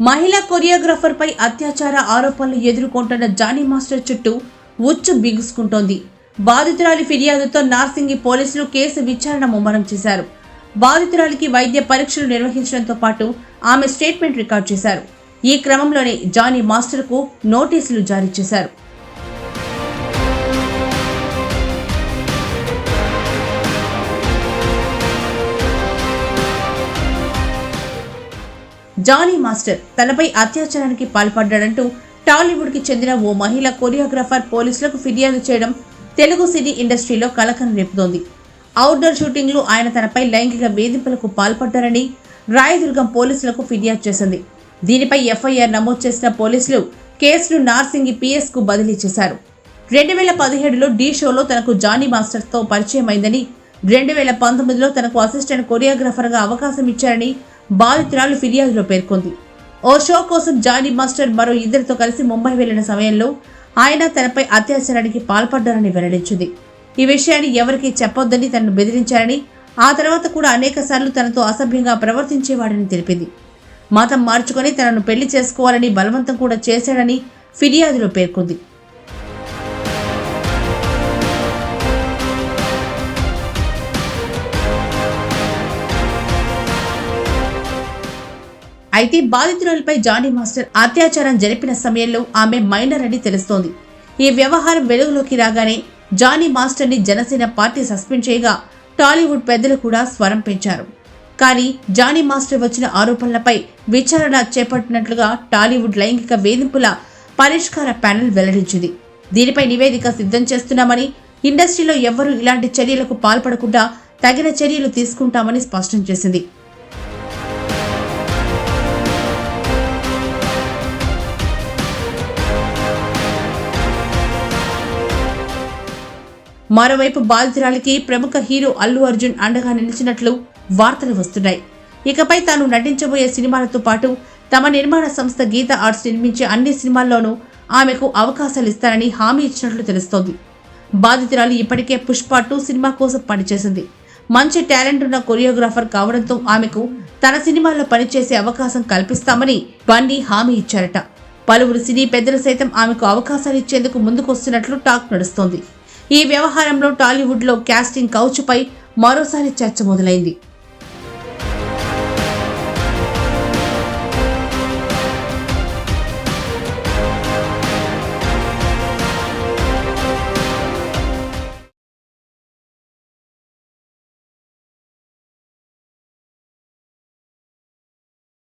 మహిళా కొరియోగ్రాఫర్ పై అత్యాచార ఆరోపణలు ఎదుర్కొంటున్న జానీ మాస్టర్ చుట్టూ ఉచ్చు బిగుసుకుంటోంది. బాధితురాలి ఫిర్యాదుతో నార్సింగి పోలీసులు కేసు విచారణ ముమ్మరం చేశారు. బాధితురాలికి వైద్య పరీక్షలు నిర్వహించడంతో పాటు ఆమె స్టేట్మెంట్ రికార్డ్ చేశారు. ఈ క్రమంలోనే జానీ మాస్టర్కు నోటీసులు జారీ చేశారు. జానీ మాస్టర్ తనపై అత్యాచారానికి పాల్పడ్డాడంటూ టాలీవుడ్కి చెందిన ఓ మహిళా కొరియోగ్రాఫర్ పోలీసులకు ఫిర్యాదు చేయడం తెలుగు సినీ ఇండస్ట్రీలో కలకలం రేపుతోంది. అవుట్డోర్ షూటింగ్లో ఆయన తనపై లైంగిక వేధింపులకు పాల్పడ్డారని రాయదుర్గం పోలీసులకు ఫిర్యాదు చేసింది. దీనిపై ఎఫ్ఐఆర్ నమోదు చేసిన పోలీసులు కేసును నార్సింగి పిఎస్కు బదిలీ చేశారు. 2017లో ఢీ షోలో తనకు జానీ మాస్టర్తో పరిచయమైందని, 2019లో తనకు అసిస్టెంట్ కొరియోగ్రాఫర్గా అవకాశం ఇచ్చారని బాధితురాలు ఫిర్యాదులో పేర్కొంది. ఓ షో కోసం జానీ మాస్టర్ మరో ఇద్దరితో కలిసి ముంబై వెళ్లిన సమయంలో ఆయన తనపై అత్యాచారానికి పాల్పడ్డారని వెల్లడించింది. ఈ విషయాన్ని ఎవరికీ చెప్పొద్దని తనను బెదిరించారని, ఆ తర్వాత కూడా అనేకసార్లు తనతో అసభ్యంగా ప్రవర్తించేవాడని తెలిపింది. మతం మార్చుకొని తనను పెళ్లి చేసుకోవాలని బలవంతం కూడా చేశాడని ఫిర్యాదులో పేర్కొంది. అయితే బాధితురాలిపై జానీ మాస్టర్ అత్యాచారం జరిపిన సమయంలో ఆమె మైనర్ అని తెలుస్తోంది. ఈ వ్యవహారం వెలుగులోకి రాగానే జానీ మాస్టర్ని జనసేన పార్టీ సస్పెండ్ చేయగా టాలీవుడ్ పెద్దలు కూడా స్వరం పెంచారు. కానీ జానీ మాస్టర్ వచ్చిన ఆరోపణలపై విచారణ చేపట్టినట్లుగా టాలీవుడ్ లైంగిక వేధింపుల పరిష్కార ప్యానెల్ వెల్లడించింది. దీనిపై నివేదిక సిద్ధం చేస్తున్నామని, ఇండస్ట్రీలో ఎవ్వరూ ఇలాంటి చర్యలకు పాల్పడకుండా తగిన చర్యలు తీసుకుంటామని స్పష్టం చేసింది. మరోవైపు బాధితురాలికి ప్రముఖ హీరో అల్లు అర్జున్ అండగా నిలిచినట్లు వార్తలు వస్తున్నాయి. ఇకపై తాను నటించబోయే సినిమాలతో పాటు తమ నిర్మాణ సంస్థ గీత ఆర్ట్స్ నిర్మించే అన్ని సినిమాల్లోనూ ఆమెకు అవకాశాలు ఇస్తారని హామీ ఇచ్చినట్లు తెలుస్తోంది. బాధితురాలు ఇప్పటికే పుష్ప 2 సినిమా కోసం పనిచేసింది. మంచి టాలెంట్ ఉన్న కొరియోగ్రాఫర్ కావడంతో ఆమెకు తన సినిమాల్లో పనిచేసే అవకాశం కల్పిస్తామని బన్నీ హామీ ఇచ్చారట. పలువురు సినీ పెద్దలు సైతం ఆమెకు అవకాశాలు ఇచ్చేందుకు ముందుకొస్తున్నట్లు టాక్ నడుస్తోంది. ఈ వ్యవహారంలో టాలీవుడ్లో కాస్టింగ్ కౌచ్పై మరోసారి చర్చ మొదలైంది.